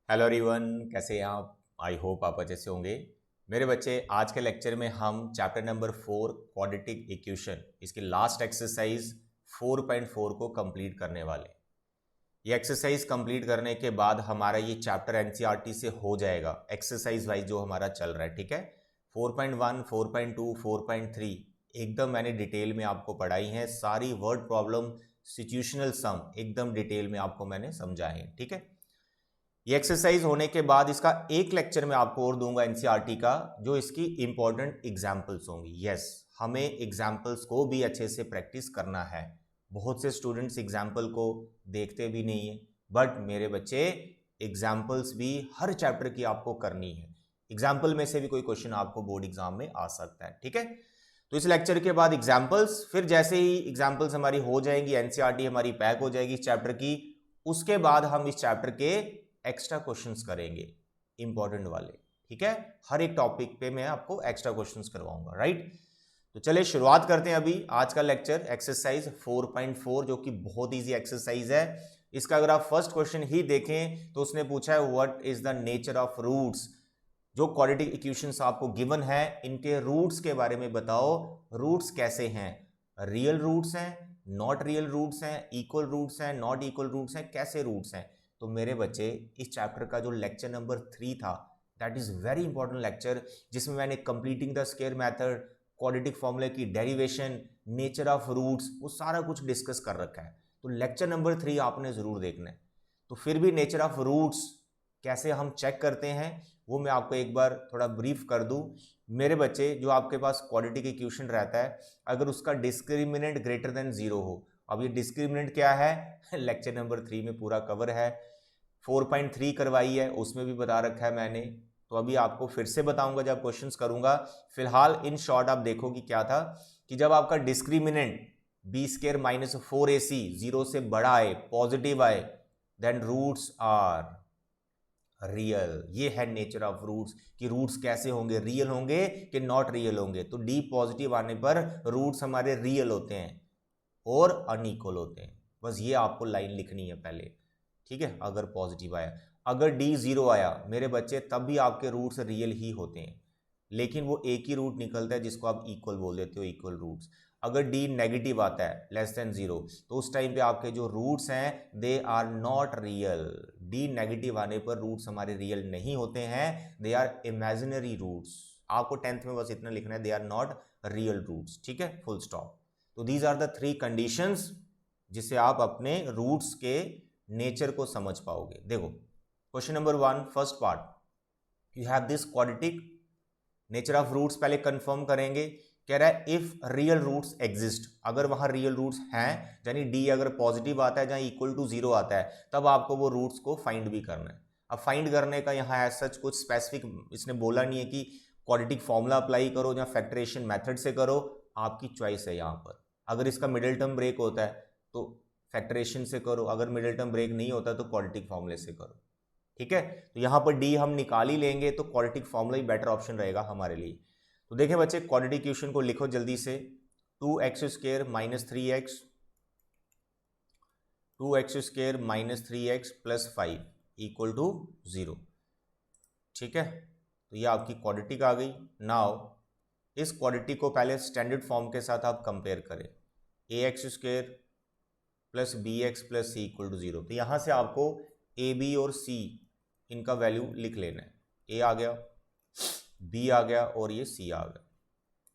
Hello everyone, कैसे हैं आप? आई होप आप अच्छे से होंगे। मेरे बच्चे, आज के लेक्चर में हम चैप्टर नंबर 4 क्वाड्रेटिक इक्वेशन इसकी लास्ट एक्सरसाइज 4.4 को कंप्लीट करने वाले। ये एक्सरसाइज कंप्लीट करने के बाद हमारा ये चैप्टर एनसीईआरटी से हो जाएगा एक्सरसाइज वाइज जो हमारा चल रहा है। ठीक है, 4.1, 4.2, 4.3 एकदम मैंने डिटेल में आपको पढ़ाई है। सारी वर्ड प्रॉब्लम, सिचुएशनल सम एकदम डिटेल में आपको मैंने समझाए हैं। ठीक है, ये एक्सरसाइज होने के बाद इसका एक लेक्चर मैं आपको और दूंगा एनसीईआरटी का, जो इसकी इंपॉर्टेंट एग्जाम्पल्स होंगी। यस, हमें एग्जाम्पल्स को भी अच्छे से प्रैक्टिस करना है। बहुत से स्टूडेंट्स एग्जाम्पल को देखते भी नहीं है, बट मेरे बच्चे एग्जाम्पल्स भी हर चैप्टर की आपको करनी है। एग्जाम्पल में से भी कोई क्वेश्चन आपको बोर्ड एग्जाम में आ सकता है। ठीक है, तो इस लेक्चर के बाद एग्जाम्पल्स, फिर जैसे ही एग्जाम्पल्स हमारी हो जाएंगी, एनसीईआरटी हमारी पैक हो जाएगी इस चैप्टर की, उसके बाद हम इस चैप्टर के एक्स्ट्रा क्वेश्चंस करेंगे, इंपॉर्टेंट वाले। ठीक है, हर एक टॉपिक पे मैं आपको एक्स्ट्रा क्वेश्चंस करवाऊंगा। राइट, तो चलिए शुरुआत करते हैं अभी आज का लेक्चर एक्सरसाइज 4.4, जो कि बहुत इजी एक्सरसाइज है। इसका अगर आप फर्स्ट क्वेश्चन ही देखें तो उसने पूछा है what is the nature of roots. जो क्वाड्रेटिक इक्वेशंस आपको गिवन है, इनके रूट्स के बारे में बताओ। रूट्स कैसे हैं? रियल रूट्स हैं, नॉट रियल रूट्स हैं, इक्वल रूट्स हैं, नॉट इक्वल रूट्स हैं, कैसे रूट्स हैं? तो मेरे बच्चे, इस चैप्टर का जो लेक्चर नंबर 3 था, that is very important lecture, जिसमें मैंने completing the square method, quadratic फॉर्मूले की डेरिवेशन, नेचर ऑफ रूट्स, वो सारा कुछ डिस्कस कर रखा है। तो लेक्चर नंबर 3 आपने जरूर देखना है। तो फिर भी नेचर ऑफ रूट्स कैसे हम चेक करते हैं वो मैं आपको एक बार थोड़ा ब्रीफ कर दूं। मेरे बच्चे, जो आपके पास क्वाड्रेटिक इक्वेशन रहता है, अगर उसका डिस्क्रिमिनेंट ग्रेटर देन 0 हो, अब ये डिस्क्रिमिनेंट क्या है लेक्चर नंबर 3 में पूरा कवर है। 4.3 करवाई है, उसमें भी बता रखा है मैंने, तो अभी आपको फिर से बताऊंगा जब क्वेश्चंस करूंगा। फिलहाल इन शॉर्ट आप देखो कि क्या था, कि जब आपका discriminant B square minus 4ac 0 से बड़ा आए, पॉजिटिव आए, देन रूट्स आर रियल। ये है नेचर ऑफ रूट्स, कि रूट्स कैसे होंगे, रियल होंगे कि नॉट रियल होंगे। तो डी पॉजिटिव आने पर रूट्स हमारे रियल होते हैं और अनइक्वल होते हैं। बस ये आपको लाइन लिखनी है पहले। ठीक है, अगर पॉजिटिव आया, अगर डी 0 आया मेरे बच्चे, तब भी आपके रूट्स रियल ही होते हैं, लेकिन वो एक ही रूट निकलता है जिसको आप इक्वल बोल देते हो, इक्वल रूट्स। अगर डी नेगेटिव आता है, लेस देन 0, तो उस टाइम पे आपके जो रूट्स हैं they are not real. D negative आने पर रूट्स हमारे रियल नहीं होते हैं, दे आर इमेजिनरी रूट्स। आपको 10th में बस इतना लिखना है, they are not real roots. ठीक है, फुल स्टॉप। तो दीज आर द 3 कंडीशंस जिससे आप अपने रूट्स के नेचर को समझ पाओगे। देखो, question number 1, first part, you have this quadratic. Nature of roots पहले कंफर्म करेंगे। कह रहा है इफ रियल रूट्स एग्जिस्ट, अगर वहां रियल रूट्स हैं, यानी डी अगर पॉजिटिव आता है, जहां इक्वल टू 0 आता है, तब आपको वो रूट्स को फाइंड भी करना है। अब फाइंड करने का यहाँ एज सच कुछ स्पेसिफिक इसने बोला नहीं है कि क्वाड्रेटिक फॉर्मूला अप्लाई करो या फैक्टरेशन मेथड से करो, आपकी चॉइस है यहाँ पर। अगर इसका मिडिल टर्म ब्रेक होता है तो फैक्टरेशन से करो, अगर मिडिल टर्म ब्रेक नहीं होता तो क्वाड्रेटिक फॉर्मूले से करो। ठीक है, तो यहां पर डी हम निकाल ही लेंगे, तो क्वाड्रेटिक फॉर्मूला ही बेटर ऑप्शन रहेगा हमारे लिए। तो देखें बच्चे, क्वाड्रेटिक इक्वेशन को लिखो जल्दी से। 2x² minus 3x, 2x² minus 3x plus 5 equal to 0। ठीक है, तो ये आपकी क्वाड्रेटिक आ गई। नाउ इस क्वाड्रेटिक को पहले स्टैंडर्ड फॉर्म के साथ आप कंपेयर करें, ax² plus bx plus c equal to 0। तो यहां से आपको a b और c इनका वैल्यू लिख लेना है। a आ गया, b आ गया और ये c आ गया।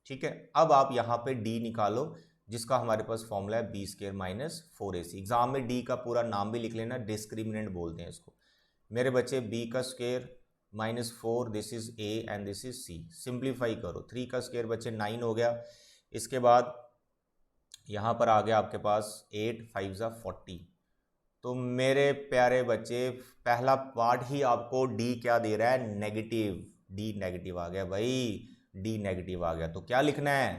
ठीक है, अब आप यहाँ पे d निकालो, जिसका हमारे पास फॉर्मूला है b² माइनस 4ac। एग्जाम में d का पूरा नाम भी लिख लेना, डिस्क्रिमिनेंट बोलते हैं इसको। मेरे बच्चे b का square minus 4, this is a and this is c। Simplify करो, 3 का स्क्वायर बच्चे 9 हो गया। इसके बाद यहाँ पर आ गया आपके पास 8, 5 जा 40। तो मेरे प्यारे बच्चे, पहला पार्ट ही आपको डी क्या दे रहा है, नेगेटिव। डी नेगेटिव आ गया भाई, डी नेगेटिव आ गया, तो क्या लिखना है,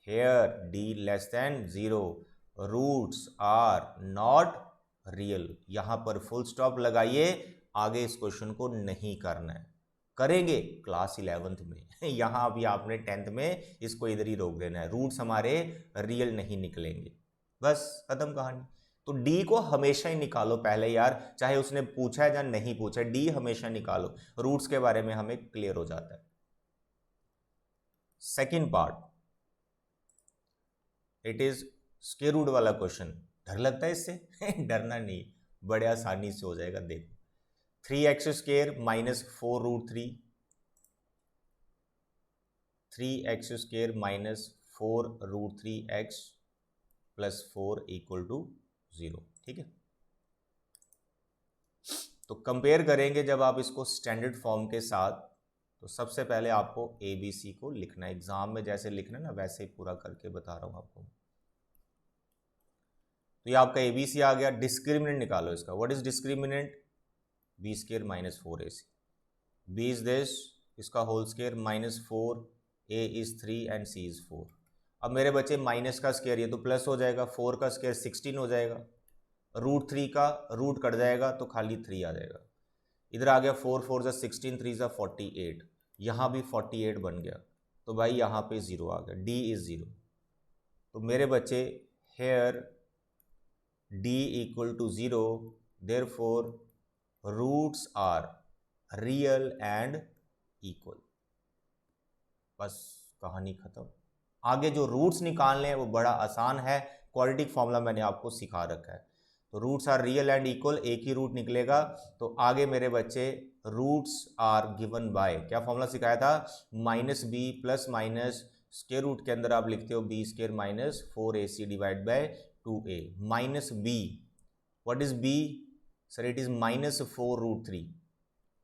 here D less than 0, roots are not real. यहां पर फुल स्टॉप लगाइए, आगे इस क्वेश्चन को नहीं करना है, करेंगे क्लास 11th में यहां अभी आपने 10th में इसको इधर ही रोक देना है। रूट्स हमारे रियल नहीं निकलेंगे, बस खत्म कहानी। तो डी को हमेशा ही निकालो पहले यार, चाहे उसने पूछा है या नहीं पूछा, डी हमेशा निकालो, रूट्स के बारे में हमें क्लियर हो जाता है। Second part, it is square root वाला क्वेश्चन। डर लगता है इससे? डरना नहीं, बड़े आसानी से हो जाएगा। देखो 3x² minus 4√3, 3x² minus 4√3x plus 4 equal to 0। ठीक है, तो कंपेयर करेंगे जब आप इसको स्टैंडर्ड फॉर्म के साथ, तो सबसे पहले आपको ABC को लिखना है, एग्जाम में जैसे लिखना है ना वैसे ही पूरा करके बता रहा हूं आपको। तो ये आपका ABC आ गया। डिस्क्रिमिनेंट निकालो इसका। What is discriminant? b² minus 4ac, b is this, इसका whole square minus 4, a is 3 and c is 4। अब मेरे बच्चे माइनस का स्क्वायर ये तो प्लस हो जाएगा, 4 का स्क्वायर 16 हो जाएगा, √3 का रूट कट जाएगा तो खाली 3 आ जाएगा। इधर आ गया 4 4 जा 16, 3 जा 48, यहाँ भी 48 बन गया, तो भाई यहाँ पे 0 आ गया, d इज 0। तो मेरे बच्चे here d equal to 0, therefore roots are real and equal. बस कहानी खत्म। आगे जो रूट्स निकालने हैं वो बड़ा आसान है, क्वाड्रेटिक फॉर्मूला मैंने आपको सिखा रखा है। तो roots are real and equal, एक ही रूट निकलेगा। तो आगे मेरे बच्चे रूट्स आर गिवन बाय, क्या फॉर्मूला सिखाया था? -b plus minus square root के अंदर आप लिखते हो b² minus 4ac divide by 2a। Minus b, what is b? Sir it is minus 4√3,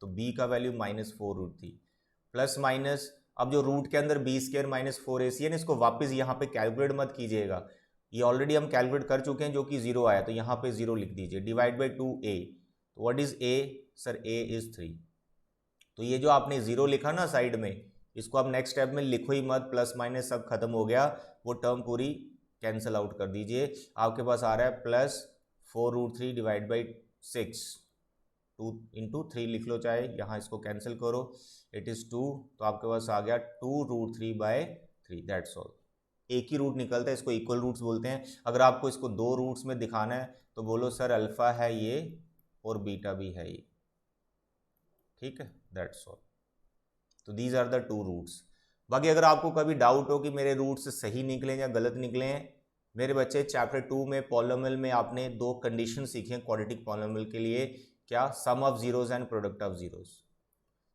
तो b का वैल्यू माइनस 4√3 प्लस माइनस, अब जो रूट के अंदर b² माइनस 4ac है ना, इसको वापस यहाँ पे कैलकुलेट मत कीजिएगा, ये ऑलरेडी हम कैलकुलेट कर चुके हैं जो कि 0 आया, तो यहाँ पे 0 लिख दीजिए, डिवाइड बाई 2a। तो what is a? Sir a is 3। तो ये जो आपने 0 लिखा ना साइड में, इसको आप नेक्स्ट स्टेप में लिखो ही मत, प्लस माइनस सब खत्म हो गया, वो टर्म पूरी कैंसिल आउट कर दीजिए। आपके पास आ रहा है प्लस 4√3 डिवाइड बाई 6, 2 इंटू 3 लिख लो, चाहे यहाँ इसको कैंसिल करो, इट इज़ 2, तो आपके पास आ गया 2√3 बाय 3, दैट्स ऑल। एक ही रूट निकलता है, इसको इक्वल रूट्स बोलते हैं। अगर आपको इसको 2 रूट्स में दिखाना है तो बोलो सर अल्फा है ये और बीटा भी है ये, ठीक है, दैट्स ऑल। तो दीज आर द 2 रूट्स। बाकी अगर आपको कभी डाउट हो कि मेरे रूट्स सही निकले या गलत निकले हैं, मेरे बच्चे चैप्टर 2 में पॉलिनोमियल में आपने 2 कंडीशन सीखी हैं क्वाड्रेटिक पॉलिनोमियल के लिए, क्या? Sum of zeros and product of zeros.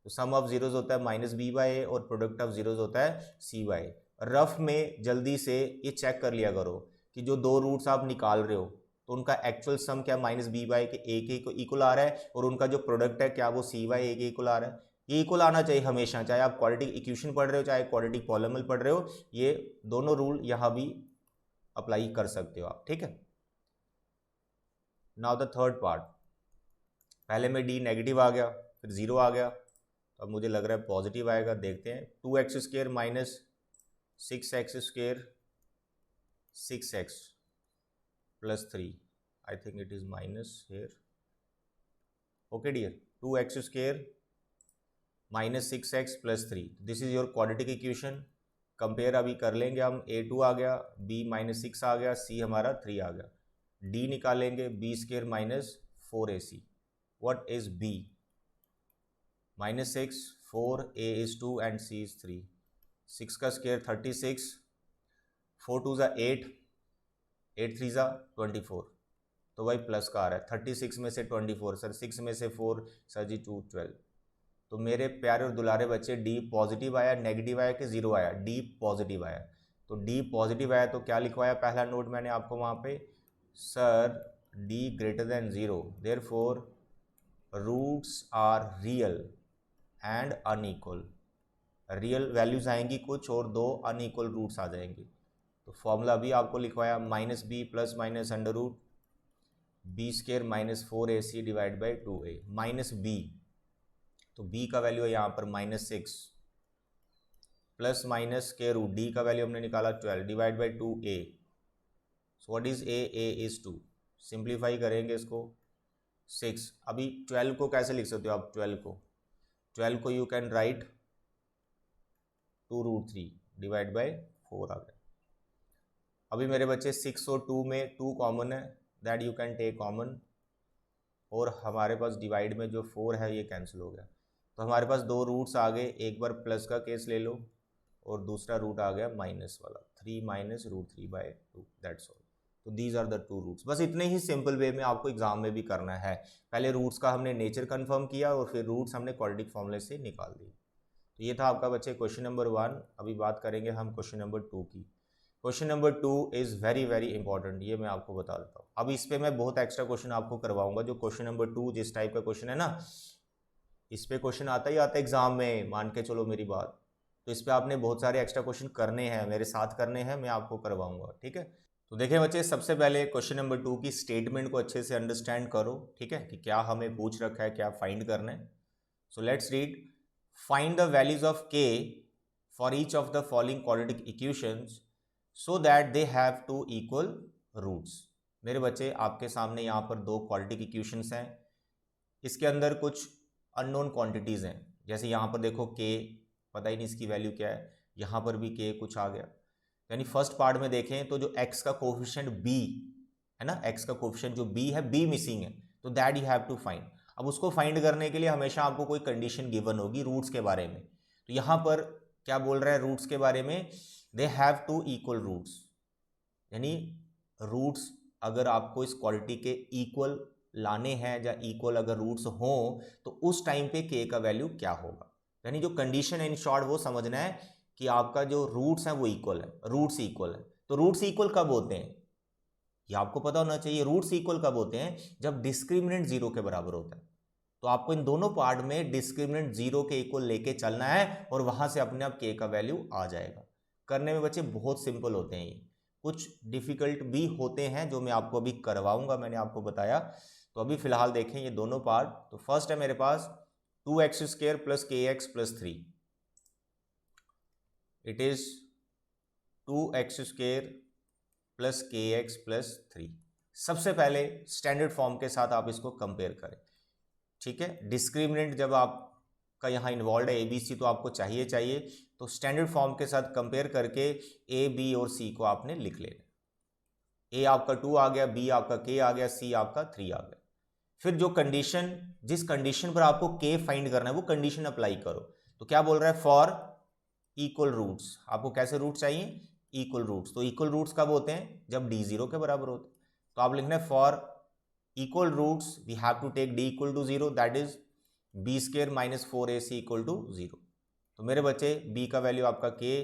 तो सम ऑफ जीरोज होता है -b/a और प्रोडक्ट ऑफ जीरोज होता है c/a। रफ में जल्दी से ये चेक कर लिया करो कि जो 2 रूट्स आप निकाल रहे हो तो उनका एक्चुअल सम क्या -b/a के इक्वल आ रहा है, और उनका जो प्रोडक्ट है क्या वो c/a के इक्वल आ रहा है। ये इक्वल आना चाहिए हमेशा, चाहे आप क्वाड्रेटिक इक्वेशन पढ़ रहे हो चाहे क्वाड्रेटिक पॉलिनोमियल पढ़ रहे हो, ये दोनों रूल यहाँ भी अप्लाई कर सकते हो आप, ठीक है। नाउ द थर्ड पार्ट, पहले में d नेगेटिव आ गया, फिर 0 आ गया, तो अब मुझे लग रहा है पॉजिटिव आएगा, देखते हैं। 2x² minus 6x² 6x plus 3, I think it is minus here, okay dear. 2x² minus 6x plus 3, this is your quadratic equation. Compare अभी कर लेंगे हम, a2 आ गया, b -6 आ गया, c हमारा 3 आ गया, d निकालेंगे, b² minus 4ac, what is b? -6, 4, a is 2 and c is 3, 6 का स्क्वायर 36, 4 2 जा 8, 8 3 जा 24, तो भाई प्लस का आ रहा है, 36 में से 24, सर 6 में से 4, सर जी 2 12। तो मेरे प्यारे और दुलारे बच्चे d पॉजिटिव आया, नेगेटिव आया कि 0 आया? d पॉजिटिव आया। तो d पॉजिटिव आया तो क्या लिखवाया पहला नोट मैंने आपको वहाँ पे? Sir d greater than 0, therefore roots are real and unequal. Real values आएंगी कुछ और 2 अनइक्वल रूट्स आ जाएंगे। तो फॉर्मूला भी आपको लिखवाया, -b plus minus under root b² minus 4ac divide by 2a, -b, तो b का वैल्यू है यहाँ पर -6 plus minus square root, d का वैल्यू हमने निकाला 12 divide by 2a। So what is a? a is 2, simplify करेंगे इसको 6। अभी 12 को कैसे लिख सकते हो आप? 12 को you can right 2√3 divide by 4 आ गया। अभी मेरे बच्चे 6 और 2 में 2 कॉमन है, that you can take common, और हमारे पास डिवाइड में जो 4 है ये कैंसिल हो गया। तो हमारे पास दो रूट्स आ गए, एक बार प्लस का केस ले लो और दूसरा रूट आ गया माइनस वाला, 3 माइनस रूट 3/2, दैट्स ऑल। तो these are the two roots. बस इतने ही सिंपल वे में आपको एग्जाम में भी करना है। पहले रूट्स का हमने नेचर कंफर्म किया और फिर रूट्स हमने क्वाड्रेटिक फॉर्मूले से निकाल दिए। तो ये था आपका बच्चे क्वेश्चन नंबर 1। अभी बात करेंगे हम क्वेश्चन नंबर 2 की। Question number 2 is very very important, ये मैं आपको बता देता हूँ। अब इस पे मैं बहुत एक्स्ट्रा क्वेश्चन आपको करवाऊंगा। जो क्वेश्चन नंबर 2 जिस टाइप का क्वेश्चन है ना, इस पे क्वेश्चन आता ही आता है एग्जाम में, मान के चलो मेरी बात। तो इस पे आपने बहुत सारे एक्स्ट्रा क्वेश्चन करने हैं, मेरे साथ करने हैं, मैं आपको करवाऊंगा, ठीक है। तो देखिए बच्चे, सबसे पहले क्वेश्चन नंबर 2 की स्टेटमेंट को अच्छे से अंडरस्टैंड करो, ठीक है, कि क्या हमें पूछ रखा है, क्या फाइंड करना है। So let's read. Find the values of k for each of the following quadratic equations so that they have two equal roots. मेरे बच्चे, आपके सामने यहाँ पर दो क्वाड्रेटिक इक्वेशंस हैं। इसके अंदर कुछ अननोन क्वांटिटीज़ हैं। जैसे यहाँ पर देखो के, पता ही नहीं इसकी वैल्यू क्या है, यहाँ पर भी के कुछ आ गया। यानी फर्स्ट पार्ट में देखें तो जो x का कोफिशिएंट b है ना, x का कोफिशिएंट जो b है, b मिसिंग है, तो that you have to find. अब उसको फाइंड करने के लिए हमेशा आपको कोई कंडीशन गिवन होगी रूट्स के बारे में। तो यहाँ पर क्या बोल रहा है रूट्स के बारे में, they have two equal roots. यानी रूट्स अगर आपको इस क्वालिटी के इक्वल लाने हैं या इक्वल अगर रूट्स हों तो उस टाइम पे के का वैल्यू क्या होगा। यानी जो कंडीशन है इन शॉर्ट वो समझना है कि आपका जो रूट्स हैं वो इक्वल है, रूट्स इक्वल है। तो रूट्स इक्वल कब होते हैं ये आपको पता होना चाहिए। रूट्स इक्वल कब होते हैं, जब डिस्क्रिमिनेंट 0 के बराबर होता है। तो आपको इन दोनों पार्ट में डिस्क्रिमिनेंट 0 के इक्वल लेके चलना है और वहां से अपने आप के का वैल्यू आ जाएगा। करने में बच्चे बहुत सिंपल होते हैं ये, कुछ डिफिकल्ट भी होते हैं जो मैं आपको अभी करवाऊंगा, मैंने आपको बताया। तो अभी फिलहाल देखें ये दोनों पार्ट। तो फर्स्ट है मेरे पास 2x² + kx + 3, it is 2x² + kx + 3। सबसे पहले स्टैंडर्ड फॉर्म के साथ आप इसको कंपेयर करें, ठीक है। डिस्क्रिमिनेंट जब आपका यहाँ इन्वॉल्व है ABC तो आपको चाहिए, तो स्टैंडर्ड फॉर्म के साथ कंपेयर करके A, B और C को आपने लिख लेना। A आपका 2 आ गया, B आपका k आ गया, C आपका 3 आ गया। फिर जो कंडीशन, जिस कंडीशन पर आपको k फाइंड करना है वो कंडीशन अप्लाई करो। तो क्या बोल रहा है, फॉर इक्वल रूट्स। आपको कैसे रूट चाहिए, इक्वल रूट्स। तो इक्वल रूट्स कब होते हैं, जब d 0 के बराबर होते हैं। तो आप लिखना है for equal roots we have to take d = 0, that is b² - 4ac = 0। तो मेरे बच्चे b का वैल्यू आपका k,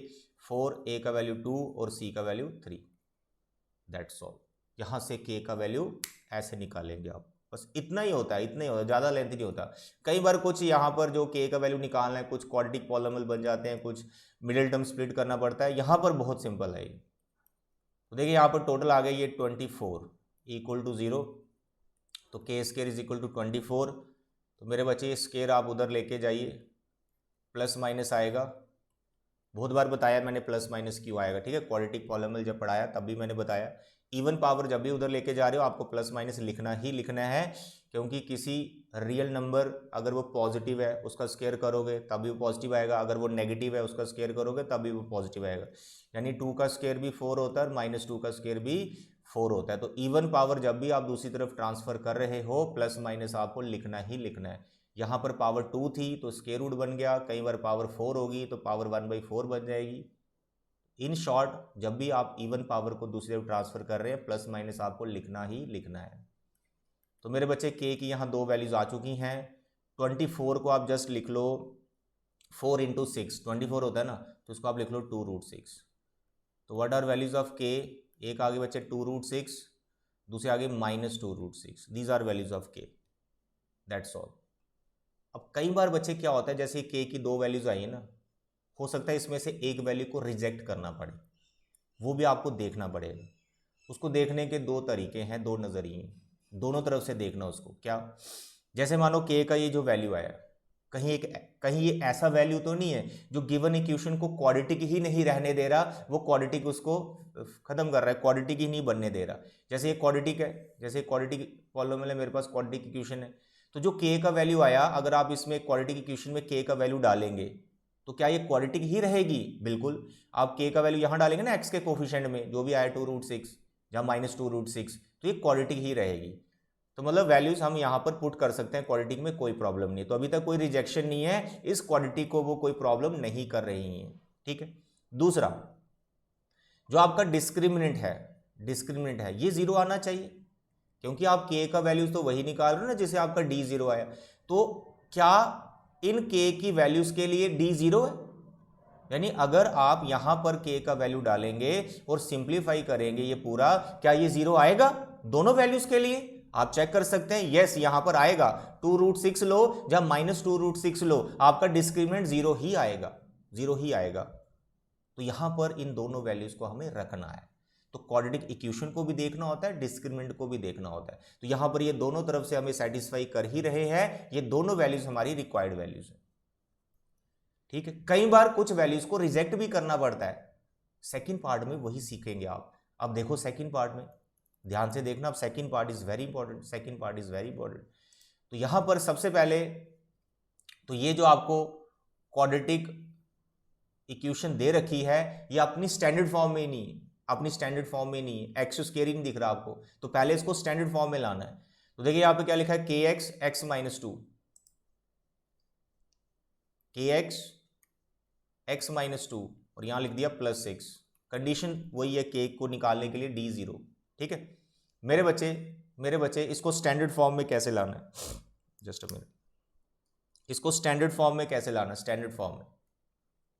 4, a का वैल्यू 2 और c का वैल्यू 3, दैट्स ऑल। यहाँ से k का वैल्यू ऐसे निकालेंगे आप, बस इतना ही होता है, इतना ही होता है, ज़्यादा लेंथ नहीं होता। कई बार कुछ यहाँ पर जो k का वैल्यू निकालना है, कुछ क्वाड्रेटिक पॉलिनॉमियल बन जाते हैं, कुछ मिडिल टर्म स्प्लिट करना पड़ता है। यहाँ पर बहुत सिंपल है ये। तो देखिए यहाँ पर टोटल आ गई ये 24 = 0, तो k² = 24। तो मेरे बच्चे ये स्केयर आप उधर लेके जाइए, प्लस माइनस आएगा। बहुत बार बताया मैंने प्लस माइनस क्यों आएगा, ठीक है। क्वाड्रेटिक पॉलिनॉमियल जब पढ़ाया तब भी मैंने बताया। इवन पावर जब भी उधर लेके जा रहे हो आपको प्लस माइनस लिखना ही लिखना है, क्योंकि किसी रियल नंबर अगर वो पॉजिटिव है उसका स्केयर करोगे तब भी वो पॉजिटिव आएगा, अगर वो नेगेटिव है उसका स्केयर करोगे तब भी वो पॉजिटिव आएगा। यानी 2 का स्केयर भी 4 होता है और -2 का स्केयर भी 4 होता है। तो इवन पावर जब भी आप दूसरी तरफ ट्रांसफर कर रहे हो प्लस माइनस आपको लिखना ही लिखना है। यहाँ पर पावर 2 थी तो स्केयर रूट बन गया, कई बार पावर 4 होगी तो पावर 1/4 बन जाएगी। इन शॉर्ट जब भी आप इवन पावर को दूसरी तरफ ट्रांसफर कर रहे हैं प्लस माइनस आपको लिखना ही लिखना है। तो मेरे बच्चे k की यहाँ दो वैल्यूज आ चुकी हैं। 24 को आप जस्ट लिख लो 4 × 6, 24 होता है ना, तो उसको आप लिख लो 2√6। तो what are values of k, एक आगे बच्चे 2√6, दूसरे आगे -2√6, these are values of k, that's all. अब कई बार बच्चे क्या होता है, जैसे k की दो वैल्यूज आई है ना, हो सकता है इसमें से एक वैल्यू को रिजेक्ट करना पड़े, वो भी आपको देखना पड़ेगा। उसको देखने के दो तरीके हैं, दो नज़रिए, दोनों तरफ से देखना उसको। क्या, जैसे मानो k का ये जो वैल्यू आया, कहीं ये ऐसा वैल्यू तो नहीं है जो गिवन इक्वेशन को क्वाड्रेटिक ही नहीं रहने दे रहा, वो क्वाड्रेटिक उसको खत्म कर रहा है, क्वाड्रेटिक ही नहीं बनने दे रहा। जैसे ये क्वाड्रेटिक है, जैसे क्वाड्रेटिक पॉलिनॉमियल है, मेरे पास क्वाड्रेटिक इक्वेशन है, तो जो k का वैल्यू आया, अगर आप इसमें क्वाड्रेटिक इक्वेशन में k का वैल्यू डालेंगे तो क्या ये क्वाड्रेटिक ही रहेगी? बिल्कुल। आप k का वैल्यू यहाँ डालेंगे ना x के कोफिशिएंट में, जो भी आया 2√6, जहाँ -2√6, तो ये क्वाड्रेटिक ही रहेगी। तो मतलब वैल्यूज हम यहाँ पर पुट कर सकते हैं क्वाड्रेटिक में, कोई प्रॉब्लम नहीं। तो अभी तक कोई रिजेक्शन नहीं है, इस क्वाड्रेटिक को वो कोई प्रॉब्लम नहीं कर रही है, ठीक है। दूसरा जो आपका डिस्क्रिमिनेंट है ये 0 आना चाहिए, क्योंकि आप k का वैल्यूज तो वही निकाल रहे हो ना जिसे आपका d 0 आया। तो क्या इन k की वैल्यूज के लिए d 0 है? यानी अगर आप यहां पर k का वैल्यू डालेंगे और सिंप्लीफाई करेंगे ये पूरा, क्या ये 0 आएगा दोनों वैल्यूज के लिए? आप चेक कर सकते हैं, यस यहां पर आएगा। 2√6 लो या -2√6 लो, आपका डिस्क्रिमिनेंट 0 ही आएगा, 0 ही आएगा। तो यहां पर इन दोनों वैल्यूज को हमें रखना है। तो क्वाड्रेटिक इक्वेशन को भी देखना होता है, डिस्क्रिमिनेंट को भी देखना होता है। तो यहां पर ये दोनों तरफ से हमें सेटिस्फाई कर ही रहे हैं, ये दोनों वैल्यूज हमारी रिक्वायर्ड वैल्यूज है, ठीक है। कई बार कुछ वैल्यूज को रिजेक्ट भी करना पड़ता है, सेकंड पार्ट में वही सीखेंगे आप। अब देखो सेकंड पार्ट में ध्यान से देखना, अब second part is very important, second part is very important. तो यहां पर सबसे पहले तो ये जो आपको क्वाड्रेटिक इक्वेशन दे रखी है ये अपनी स्टैंडर्ड फॉर्म में नहीं है, अपनी स्टैंडर्ड फॉर्म में नहीं है, एक्स स्क्वायर ही नहीं दिख रहा आपको, तो पहले इसको स्टैंडर्ड फॉर्म में लाना है। तो देखिए यहां पे क्या लिखा है, kx x - 2, kx x - 2 और यहां लिख दिया +6। कंडीशन वही है k को निकालने के लिए d 0, ठीक है। मेरे बच्चे इसको स्टैंडर्ड फॉर्म में कैसे लाना है, जस्ट अ मिनट, इसको स्टैंडर्ड फॉर्म में कैसे लाना है? स्टैंडर्ड फॉर्म में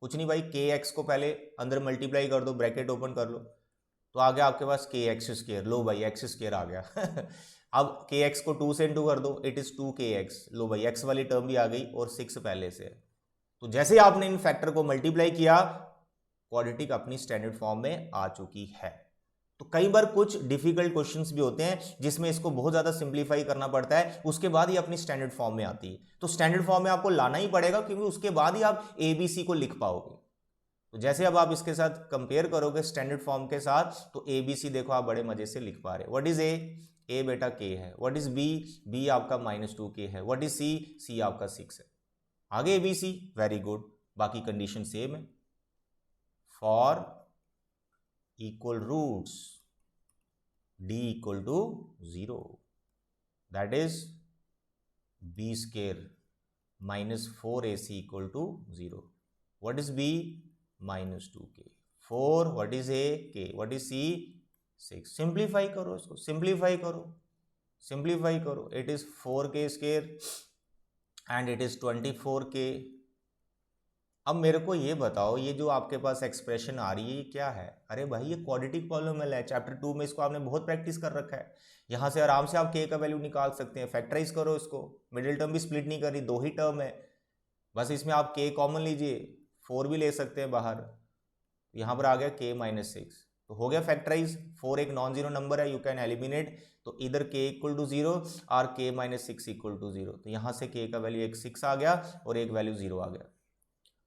कुछ नहीं भाई, kx को पहले अंदर मल्टीप्लाई कर दो, ब्रैकेट ओपन कर लो, तो आ गया आपके पास kx²। लो भाई x² आ गया अब kx को 2 से इंटू कर दो, इट इज 2kx। लो भाई x वाली टर्म भी आ गई और 6 पहले से। तो जैसे आपने इन फैक्टर को मल्टीप्लाई किया, क्वाड्रेटिक अपनी स्टैंडर्ड फॉर्म में आ चुकी है। तो कई बार कुछ डिफिकल्ट क्वेश्चंस भी होते हैं जिसमें इसको बहुत ज्यादा सिंप्लीफाई करना पड़ता है, उसके बाद ही अपनी स्टैंडर्ड फॉर्म में आती है। तो स्टैंडर्ड फॉर्म में आपको लाना ही पड़ेगा, क्योंकि उसके बाद ही आप ABC को लिख पाओगे। तो जैसे अब आप इसके साथ कंपेयर करोगे स्टैंडर्ड फॉर्म के साथ, तो ABC देखो आप बड़े मजे से लिख पा रहे हो। व्हाट इज A बेटा k है। व्हाट इज B आपका -2k है। व्हाट इज C आपका 6 है। आगे ABC, वेरी गुड, बाकी कंडीशन सेम है। For equal roots d equal to 0, that is b² -4ac equal to 0. What is b? -2k. 4, what is a? k. What is c? 6. Simplify करो इसको, simplify करो। It is 4k² and it is 24k। अब मेरे को ये बताओ, ये जो आपके पास एक्सप्रेशन आ रही है ये क्या है? अरे भाई ये क्वाड्रेटिक पॉलिनोमियल है, चैप्टर 2 में इसको आपने बहुत प्रैक्टिस कर रखा है। यहाँ से आराम से आप k का वैल्यू निकाल सकते हैं। फैक्टराइज करो इसको, मिडिल टर्म भी स्प्लिट नहीं करी, 2 ही टर्म है, बस इसमें आप k कॉमन लीजिए, 4 भी ले सकते हैं बाहर। यहाँ पर आ गया k -6, तो हो गया फैक्टराइज। 4 एक नॉन जीरो नंबर है, यू कैन एलिमिनेट, तो इधर k = 0 और k -6 = 0। तो यहाँ से k का वैल्यू एक 6 आ गया और एक वैल्यू 0 आ गया।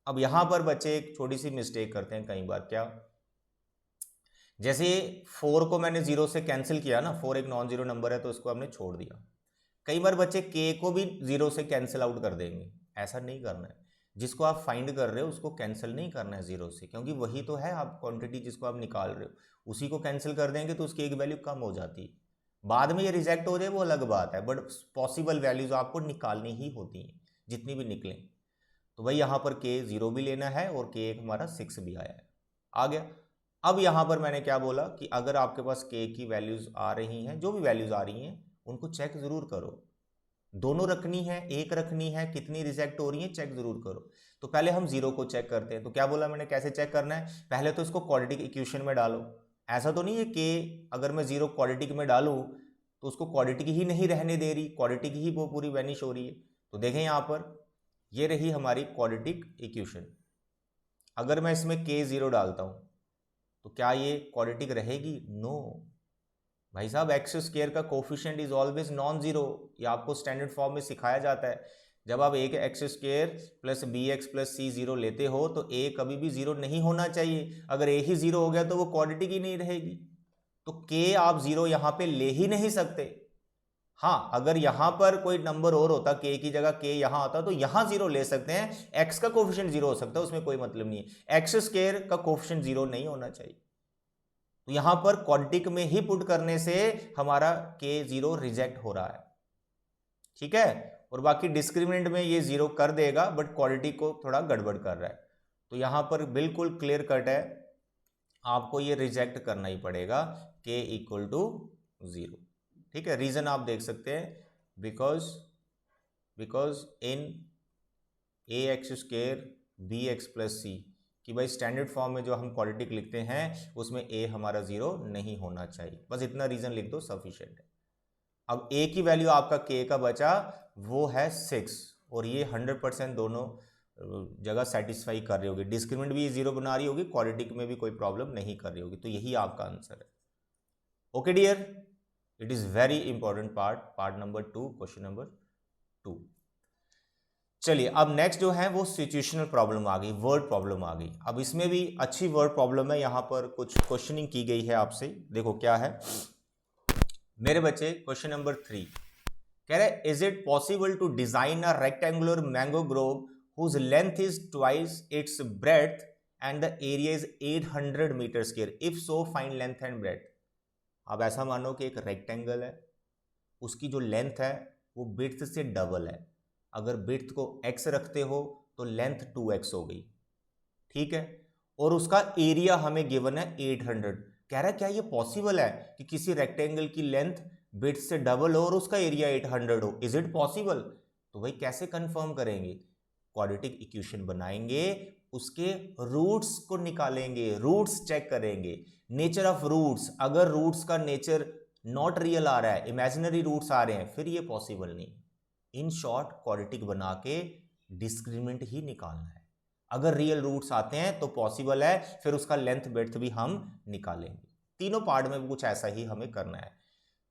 अब यहां पर बच्चे एक छोटी सी मिस्टेक करते हैं कई बार, क्या? जैसे 4 को मैंने 0 से कैंसिल किया ना, 4 एक नॉन जीरो नंबर है तो इसको हमने छोड़ दिया। कई बार बच्चे k को भी 0 से कैंसिल आउट कर देंगे, ऐसा नहीं करना है। जिसको आप फाइंड कर रहे हो उसको कैंसिल नहीं करना है 0 से, क्योंकि वही तो है आप क्वांटिटी जिसको आप निकाल रहे हो, उसी को कैंसिल कर देंगे तो उसकी एक वैल्यू कम हो जाती है। बाद में ये रिजेक्ट हो जाए वो अलग बात है, बट पॉसिबल वैल्यूज आपको निकालनी ही होती हैं, जितनी भी निकलें। तो भाई यहाँ पर k 0 भी लेना है और k एक हमारा 6 भी आया है, आ गया। अब यहाँ पर मैंने क्या बोला कि अगर आपके पास k की वैल्यूज आ रही हैं, जो भी वैल्यूज आ रही हैं उनको चेक जरूर करो। दोनों रखनी है, एक रखनी है, कितनी रिजेक्ट हो रही है चेक जरूर करो। तो पहले हम 0 को चेक करते हैं। तो क्या बोला मैंने, कैसे चेक करना है? पहले तो इसको क्वाड्रेटिक इक्वेशन में डालो। ऐसा तो नहीं है कि अगर मैं 0 क्वाड्रेटिक में डालूं तो उसको क्वाड्रेटिक ही नहीं रहने दे रही, क्वाड्रेटिक ही वो पूरी वैनिश हो रही है। तो देखें यहाँ पर ये रही हमारी क्वाड्रेटिक इक्वेशन। अगर मैं इसमें k 0 डालता हूं तो क्या ये क्वाड्रेटिक रहेगी? नो भाई साहब, x² का coefficient is always non zero, ये आपको स्टैंडर्ड फॉर्म में सिखाया जाता है। जब आप a के x² + bx + c 0 लेते हो तो a कभी भी 0 नहीं होना चाहिए। अगर a ही 0 हो गया तो वो क्वाड्रेटिक ही नहीं रहेगी। तो k आप 0 यहाँ पे ले ही नहीं सकते। हाँ, अगर यहाँ पर कोई नंबर और होता, k की जगह k यहाँ होता तो यहाँ 0 ले सकते हैं, x का कोफिशिएंट 0 हो सकता है, उसमें कोई मतलब नहीं है। x² का कोफिशिएंट 0 नहीं होना चाहिए। तो यहां पर क्वाड्रेटिक में ही पुट करने से हमारा K0 रिजेक्ट हो रहा है, ठीक है। और बाकी डिस्क्रिमिनेंट में ये 0 कर देगा, बट क्वाड्रेटिक को थोड़ा गड़बड़ कर रहा है। तो यहां पर बिल्कुल क्लियर कट है, आपको ये रिजेक्ट करना ही पड़ेगा, K इक्वल टू 0, ठीक है। रीजन आप देख सकते हैं, because in ax² bx plus c, कि भाई स्टैंडर्ड फॉर्म में जो हम क्वाड्रेटिक लिखते हैं उसमें a हमारा 0 नहीं होना चाहिए, बस इतना रीजन लिख दो, सफिशिएंट है। अब a की वैल्यू आपका k का बचा वो है 6, और ये 100% दोनों जगह सेटिस्फाई कर रही होगी, डिस्क्रिमिनेंट भी 0 बना रही होगी, क्वाड्रेटिक में भी कोई प्रॉब्लम नहीं कर रही होगी, तो यही आपका आंसर है। Okay dear, it is very important part number 2, question number 2। चलिए अब नेक्स्ट जो है वो सिचुएशनल प्रॉब्लम आ गई, वर्ड प्रॉब्लम आ गई। अब इसमें भी अच्छी वर्ड प्रॉब्लम है, यहां पर कुछ क्वेश्चनिंग की गई है आपसे, देखो क्या है मेरे बच्चे। क्वेश्चन नंबर 3 कह रहे, is it possible to design a rectangular mango grove whose length is twice its breadth and the area is 800 meter square, if so find length and breadth। अब ऐसा मानो कि एक रेक्टेंगल है, उसकी जो लेंथ है वो विड्थ से डबल है, अगर विड्थ को x रखते हो तो लेंथ 2x हो गई, ठीक है। और उसका एरिया हमें गिवन है 800। कह रहा है क्या ये पॉसिबल है कि किसी रेक्टेंगल की लेंथ विड्थ से डबल हो और उसका एरिया 800 हो, इज इट पॉसिबल? तो भाई कैसे कंफर्म करेंगे, क्वाड्रेटिक इक्वेशन बनाएंगे, उसके रूट्स को निकालेंगे, रूट्स चेक करेंगे, नेचर ऑफ रूट्स, अगर रूट्स का नेचर नॉट रियल आ रहा है, इमेजिनरी रूट्स आ रहे हैं, फिर ये पॉसिबल नहीं। इन शॉर्ट क्वाड्रेटिक बना के डिस्क्रिमिनेंट ही निकालना है, अगर रियल रूट्स आते हैं तो पॉसिबल है, फिर उसका लेंथ ब्रेड्थ भी हम निकालेंगे। तीनों पार्ट में कुछ ऐसा ही हमें करना है।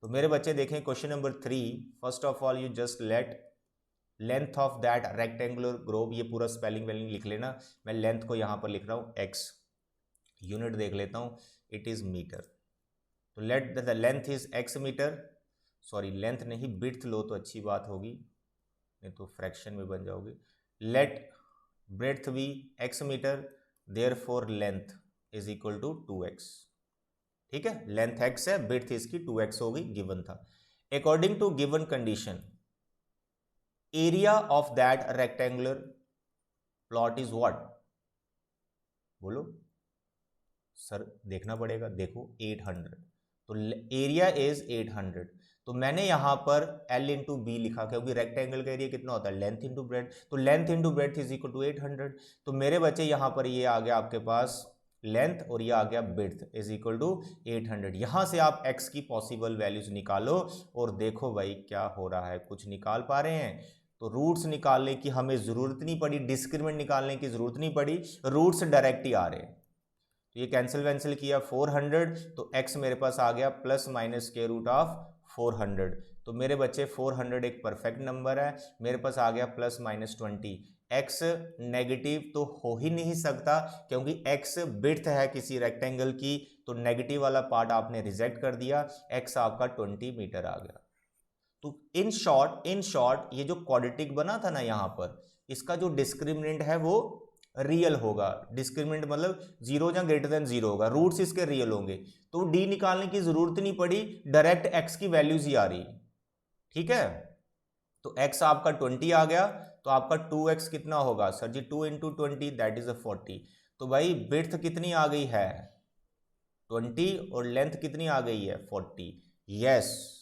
तो मेरे बच्चे देखें question number 3, first of all you just let length of that rectangular globe, ये पूरा स्पेलिंग वेलिंग लिख लेना, मैं लेंथ को यहां पर लिख रहा हूं x, यूनिट देख लेता हूं, इट इज मीटर। तो let the length is x metre, sorry length नहीं विड्थ लो तो अच्छी बात होगी, नहीं तो फ्रैक्शन में बन जाओगे। लेट ब्रेड्थ भी x metre, therefore length is equal to 2x, ठीक है। लेंथ x है, ब्रेड्थ इसकी 2x होगी, गिवन था। According to given condition area of that rectangular plot is what, बोलो सर, देखना पड़ेगा, देखो 800, तो एरिया इज 800, तो मैंने यहां पर L इंटू बी लिखा, क्योंकि रेक्टेंगल का एरिया कितना होता है, लेंथ इंटू ब्रेड्थ, तो length into breadth is equal to 800। तो मेरे बच्चे यहां पर ये आ गया आपके पास लेंथ, और ये आ गया ब्रेड्थ इज इक्वल टू 800। यहां से आप x की पॉसिबल वैल्यूज निकालो, और देखो भाई क्या हो रहा है, कुछ निकाल पा रहे हैं? तो रूट्स निकालने की हमें जरूरत नहीं पड़ी, डिस्क्रिमिनेंट निकालने की जरूरत नहीं पड़ी, रूट्स डायरेक्ट ही आ रहे हैं। तो ये कैंसिल वैंसिल किया 400, तो x मेरे पास आ गया प्लस माइनस के रूट ऑफ 400। तो मेरे बच्चे 400 एक परफेक्ट नंबर है, मेरे पास आ गया प्लस माइनस 20। x नेगेटिव तो हो ही नहीं सकता, क्योंकि x विड्थ है किसी रेक्टेंगल की, तो नेगेटिव वाला पार्ट आपने रिजेक्ट कर दिया, x आपका 20 मीटर आ गया। तो इन शॉर्ट ये जो क्वाड्रेटिक बना था ना यहां पर, इसका जो डिस्क्रिमिनेंट है वो रियल होगा। डिस्क्रिमिनेंट मतलब 0 या ग्रेटर देन 0 होगा, रूट्स इसके रियल होंगे, तो डी निकालने की जरूरत नहीं पड़ी, डायरेक्ट x की वैल्यूज ही आ रही, ठीक है। तो x आपका 20 आ गया, तो आपका 2x कितना होगा sir ji, 2 into 20 that is 40। तो भाई विड्थ कितनी आ गई है 20, और लेंथ कितनी आ गई है 40। यस,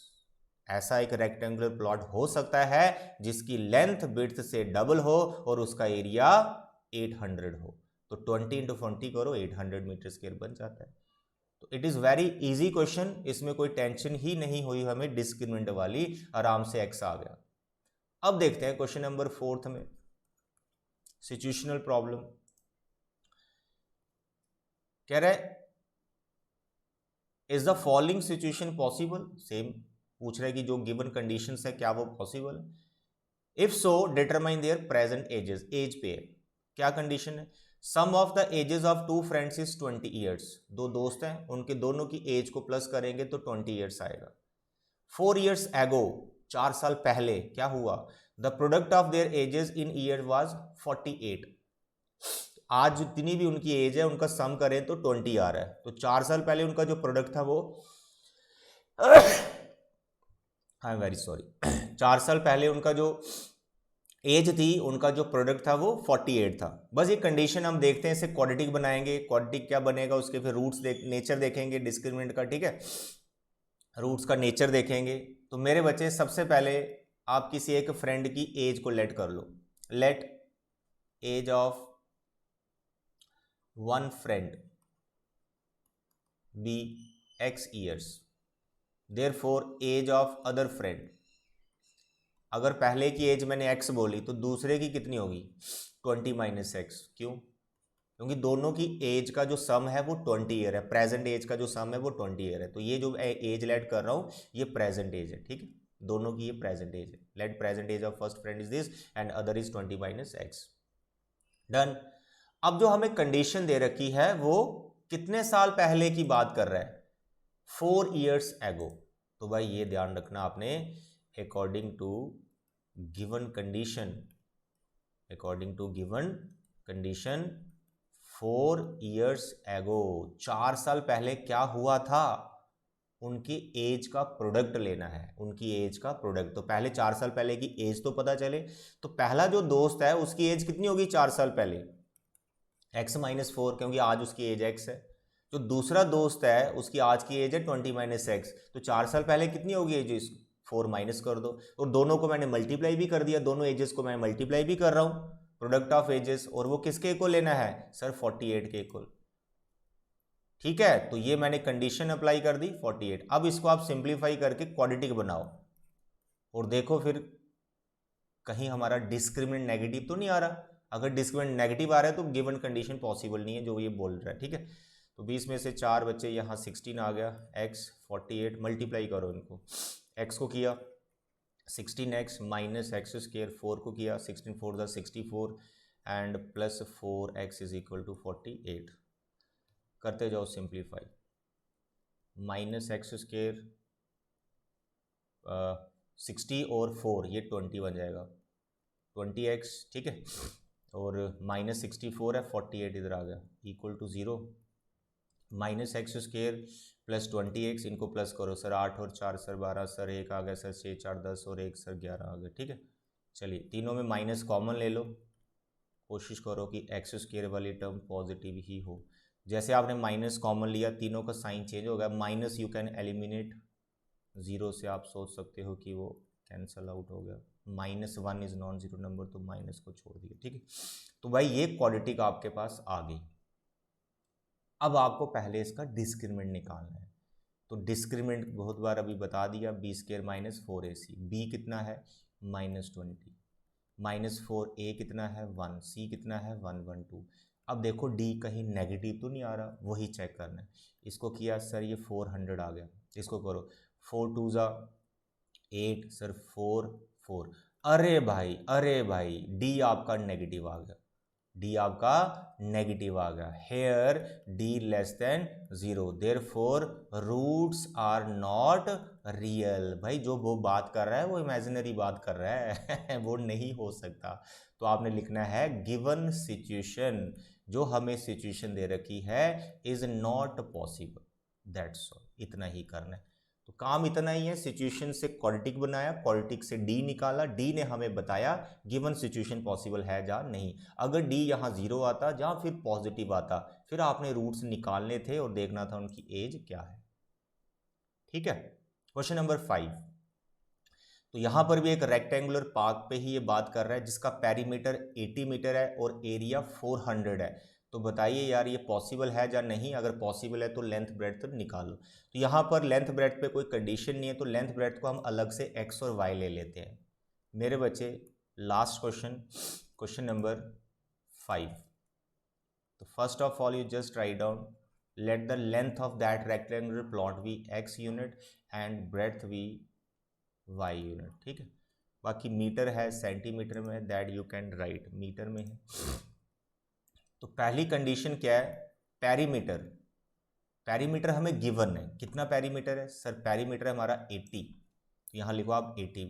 ऐसा एक रेक्टेंगुलर प्लॉट हो सकता है जिसकी लेंथ विड्थ से डबल हो और उसका एरिया 800 हो। तो 20 इंटू 40 करो, 800 मीटर स्क्वायर बन जाता है। तो it is very easy question, इसमें कोई टेंशन ही नहीं हुई हमें डिस्क्रिमिनेंट वाली, आराम से x आ गया। अब देखते हैं क्वेश्चन नंबर 4 में, सिचुएशनल प्रॉब्लम। कह रहा है is the following situation possible, same पूछ रहा है कि जो गिवन कंडीशंस है क्या वो पॉसिबल है। If so determine their present ages, एज पेयर। क्या कंडीशन है, sum of the ages of two friends is 20 years, दो दोस्त हैं उनके दोनों की एज को प्लस करेंगे तो 20 ईयर्स आएगा। 4 ईयर्स एगो, 4 साल पहले क्या हुआ, the product of their edges in year was 48। आज जितनी भी उनकी एज है उनका सम करें तो 20 आ रहा है। तो 4 साल पहले उनका जो प्रोडक्ट था वो आई एम वेरी सॉरी 4 साल पहले उनका जो एज थी, उनका जो प्रोडक्ट था वो 48 था। बस ये कंडीशन हम देखते हैं, इसे क्वाड्रेटिक बनाएंगे। क्वाड्रेटिक क्या बनेगा, उसके फिर रूट्स नेचर देखेंगे डिस्क्रिमिनेंट का, ठीक है, रूट्स का नेचर देखेंगे। तो मेरे बच्चे सबसे पहले आप किसी एक फ्रेंड की एज को लेट कर लो। Let age of one friend be x years, therefore age of other friend, अगर पहले की एज मैंने x बोली तो दूसरे की कितनी होगी 20 माइनस एक्स। क्यों? क्योंकि दोनों की एज का जो सम है वो 20 ईयर है, प्रेजेंट एज का जो सम है वो 20 ईयर है। तो ये जो एज लेट कर रहा हूँ ये प्रेजेंट एज है, ठीक है, दोनों की ये प्रेजेंट एज है। Let present age of first friend is this and other is 20 minus x. Done. अब जो हमें कंडीशन दे रखी है वो कितने साल पहले की बात कर रहा है, 4 years एगो। तो भाई ये ध्यान रखना आपने, according to given condition, according to given condition 4 years एगो, 4 साल पहले क्या हुआ था, उनकी एज का प्रोडक्ट लेना है, उनकी एज का प्रोडक्ट। तो पहले 4 साल पहले की एज तो पता चले। तो पहला जो दोस्त है उसकी एज कितनी होगी 4 साल पहले, x माइनस 4, क्योंकि आज उसकी एज x है। जो दूसरा दोस्त है उसकी आज की एज है 20 माइनस एक्स, तो 4 साल पहले कितनी होगी एज, 4 माइनस कर दो। और दोनों को मैंने मल्टीप्लाई भी कर दिया, दोनों एजेस को मैं मल्टीप्लाई भी कर रहा हूँ, प्रोडक्ट ऑफ एजेस। और वो किसके इक्वल लेना है सर, 48 के इक्वल, ठीक है। तो ये मैंने कंडीशन अप्लाई कर दी 48। अब इसको आप सिंप्लीफाई करके क्वाड्रेटिक बनाओ और देखो फिर कहीं हमारा डिस्क्रिमिनेंट नेगेटिव तो नहीं आ रहा। अगर डिस्क्रिमिनेंट नेगेटिव आ रहा है तो गिवन कंडीशन पॉसिबल नहीं है जो ये बोल रहा है, ठीक है। तो 20 में से 4 बच्चे, यहाँ 16 आ गया, x 48, मल्टीप्लाई करो इनको, x को किया 16x माइनस एक्स स्क्र, 4 को किया 16 4 the 64 and plus 4x is equal to 48। करते जाओ सिंप्लीफाई, माइनस एक्स स्क्र 60 और 4 ये 20 बन जाएगा, 20x, ठीक है, और माइनस 64 है, 48 इधर आ गया, equal to 0, minus x square plus 20x, इनको प्लस करो सर, 8 और 4 सर 12, सर 1 आ गया सर, 6 4 10 और 1 सर 11 आ गया, ठीक है। चलिए तीनों में माइनस कॉमन ले लो, कोशिश करो कि एक्स स्क्र वाली टर्म पॉजिटिव ही हो। जैसे आपने माइनस कॉमन लिया तीनों का साइन चेंज हो गया, माइनस यू कैन एलिमिनेट, 0 से आप सोच सकते हो कि वो कैंसल आउट हो गया, -1 इज नॉन जीरो नंबर, तो माइनस को छोड़ दिया, ठीक है। तो भाई ये क्वाड्रेटिक आपके पास आ गई। अब आपको पहले इसका डिस्क्रिमिनेंट निकालना है। तो डिस्क्रिमिनेंट बहुत बार अभी बता दिया, B square minus 4ac, B कितना है -20, माइनस 4a कितना है 1, c कितना है 112। अब देखो d कहीं नेगेटिव तो नहीं आ रहा, वही चेक करना है। इसको किया सर ये 400 आ गया, इसको करो 4 2 ज़ा 8 सर 4 4, अरे भाई d आपका नेगेटिव आ गया, डी आपका नेगेटिव आ गया, here D less than 0, therefore roots are not real. भाई जो वो बात कर रहा है वो इमेजिनरी बात कर रहा है वो नहीं हो सकता। तो आपने लिखना है गिवन सिचुएशन, जो हमें सिचुएशन दे रखी है is not possible, that's all, इतना ही करना है। तो काम इतना ही है, सिचुएशन से क्वाड्रेटिक बनाया, क्वाड्रेटिक से डी निकाला, डी ने हमें बताया गिवन सिचुएशन पॉसिबल है या नहीं। अगर डी यहाँ 0 आता या फिर पॉजिटिव आता, फिर आपने रूट्स निकालने थे और देखना था उनकी एज क्या है, ठीक है। क्वेश्चन नंबर 5, तो यहाँ पर भी एक रेक्टेंगुलर पार्क पे ही ये बात कर रहा है जिसका पेरीमीटर 80 मीटर है और एरिया 400 है। तो बताइए यार ये पॉसिबल है या नहीं, अगर पॉसिबल है तो लेंथ ब्रेड्थ निकालो। तो यहाँ पर लेंथ ब्रेड्थ पे कोई कंडीशन नहीं है, तो लेंथ ब्रेड्थ को हम अलग से x और y ले लेते हैं। मेरे बच्चे लास्ट क्वेश्चन, क्वेश्चन नंबर 5, तो first of all you just write down, let the length of that rectangular plot be x unit and breadth be y unit, ठीक है। बाकी मीटर है, सेंटीमीटर में, that you can write, metre में है। तो पहली कंडीशन क्या है, पेरीमीटर, पेरीमीटर हमें गिवन है, कितना पेरीमीटर है सर, पेरीमीटर है हमारा 80, तो यहाँ लिखो आप 80,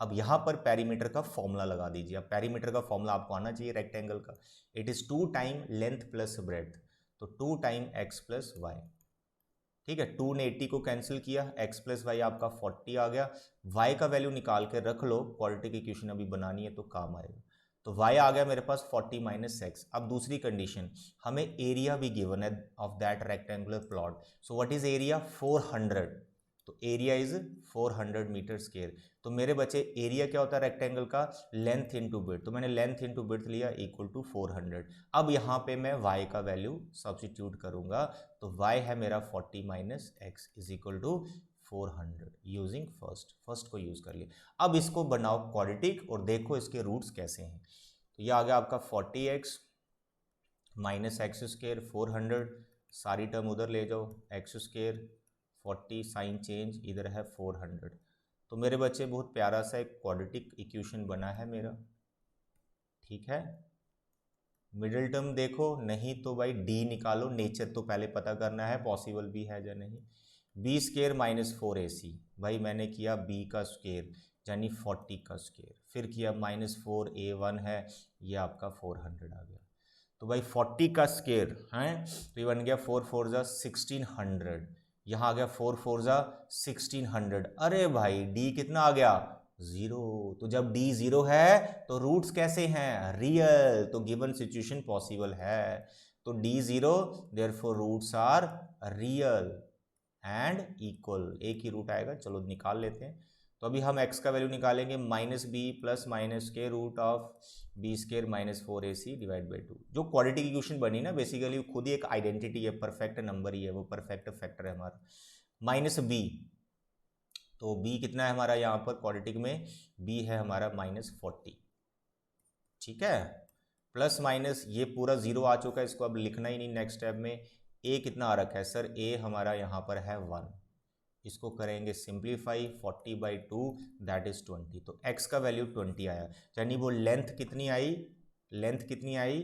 अब यहाँ पर पेरीमीटर का फॉर्मूला लगा दीजिए। अब पेरीमीटर का फॉर्मूला आपको आना चाहिए रेक्टेंगल का, it is 2 time length plus breadth, तो 2 टाइम एक्स प्लस वाई। ठीक है, 2 ने 80 को कैंसिल किया, x प्लस वाई आपका 40 आ गया। y का वैल्यू निकाल के रख लो, क्वाड्रेटिक इक्वेशन अभी बनानी है तो काम आएगा। तो y आ गया मेरे पास 40 माइनस एक्स। अब दूसरी कंडीशन, हमें एरिया भी गिवन है of that rectangular plot. So what is area? 400। तो एरिया इज 400 मीटर स्क्वायर। तो मेरे बच्चे एरिया क्या होता है रेक्टेंगल का? Length into width. तो मैंने लेंथ इनटू विड्थ लिया इक्वल टू 400। अब यहाँ पे मैं y का वैल्यू सब्स्टिट्यूट करूंगा, तो y है मेरा 40 minus x is equal to 400 using first को यूज कर लिया। अब इसको बनाओ क्वाड्रेटिक और देखो इसके रूट्स कैसे हैं। तो ये आ गया आपका 40x माइनस एक्स स्क्वायर 400, सारी टर्म उधर ले जाओ, एक्स स्क्वायर 40 साइन चेंज इधर है 400। तो मेरे बच्चे बहुत प्यारा सा एक क्वाड्रेटिक इक्वेशन बना है मेरा। ठीक है, मिडिल टर्म देखो, नहीं तो भाई डी निकालो, नेचर तो पहले पता करना है पॉसिबल भी है या नहीं। बी स्क्वायर माइनस 4ac, भाई मैंने किया b का स्क्वायर यानी 40 का स्क्वायर, फिर किया माइनस 4a1 है, ये आपका 400 आ गया। तो भाई 40 का स्क्वायर है तो ये बन गया 4 4 जा 1600, यहाँ आ गया 4 4 जा 1600। अरे भाई डी कितना आ गया? 0। तो जब डी 0 है तो रूट्स कैसे हैं? रियल। तो गिवन सिचुएशन पॉसिबल है। तो D 0 therefore roots are real and equal. एक ही रूट आएगा, चलो निकाल लेते हैं। तो अभी हम x का वैल्यू निकालेंगे माइनस बी प्लस माइनस के root of B square minus 4ac divide by 2। जो क्वाड्रेटिक इक्वेशन बनी ना बेसिकली खुद ही एक आइडेंटिटी है, परफेक्ट नंबर ही है, वो परफेक्ट फैक्टर है हमारा माइनस बी। तो b कितना है हमारा यहाँ पर क्वाड्रेटिक में? b है हमारा माइनस 40। ठीक है, प्लस माइनस ये पूरा 0 आ चुका है, इसको अब लिखना ही नहीं नेक्स्ट स्टेप में। a कितना आ रखा है सर? a हमारा यहाँ पर है 1। इसको करेंगे सिंप्लीफाई, 40 बाई 2 दैट इज 20। तो x का वैल्यू 20 आया, यानी वो लेंथ कितनी आई? लेंथ कितनी आई?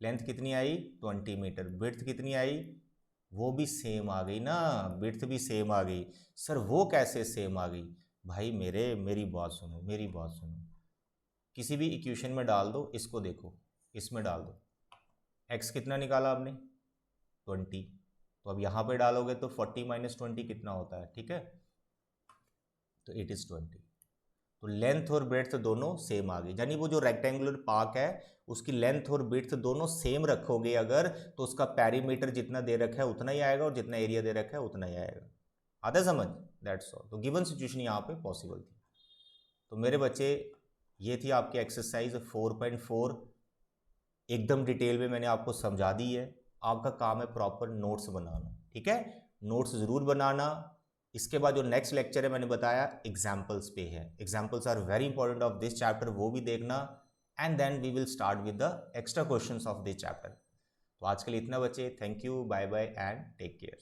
लेंथ कितनी आई? 20 मीटर। विड्थ कितनी आई? वो भी सेम आ गई ना, विड्थ भी सेम आ गई। सर वो कैसे सेम आ गई? भाई मेरी बात सुनो, मेरी बात सुनो। किसी भी इक्वेशन में डाल दो, इसको देखो, इसमें डाल दो, x कितना निकाला आपने? 20। तो अब यहाँ पे डालोगे तो 40 माइनस 20 कितना होता है? ठीक है, तो इट इज 20। तो लेंथ और ब्रेड्थ दोनों सेम आ गई, यानी वो जो रेक्टेंगुलर पार्क है उसकी लेंथ और ब्रेड्थ दोनों सेम रखोगे अगर, तो उसका पेरीमीटर जितना दे रखा है उतना ही आएगा और जितना एरिया दे रखा है उतना ही आएगा। आता है समझ? That's all. तो गिवन सिचुएशन यहाँ पे पॉसिबल थी। तो मेरे बच्चे ये थी आपकी एक्सरसाइज 4.4। एकदम डिटेल में मैंने आपको समझा दी है। आपका काम है प्रॉपर नोट्स बनाना। ठीक है, नोट्स ज़रूर बनाना। इसके बाद जो नेक्स्ट लेक्चर है मैंने बताया एग्जाम्पल्स पे है। Examples are very important of this chapter, वो भी देखना। And then we will start with the extra questions of this chapter. तो आज के लिए इतना बच्चे, thank you, bye bye and take care.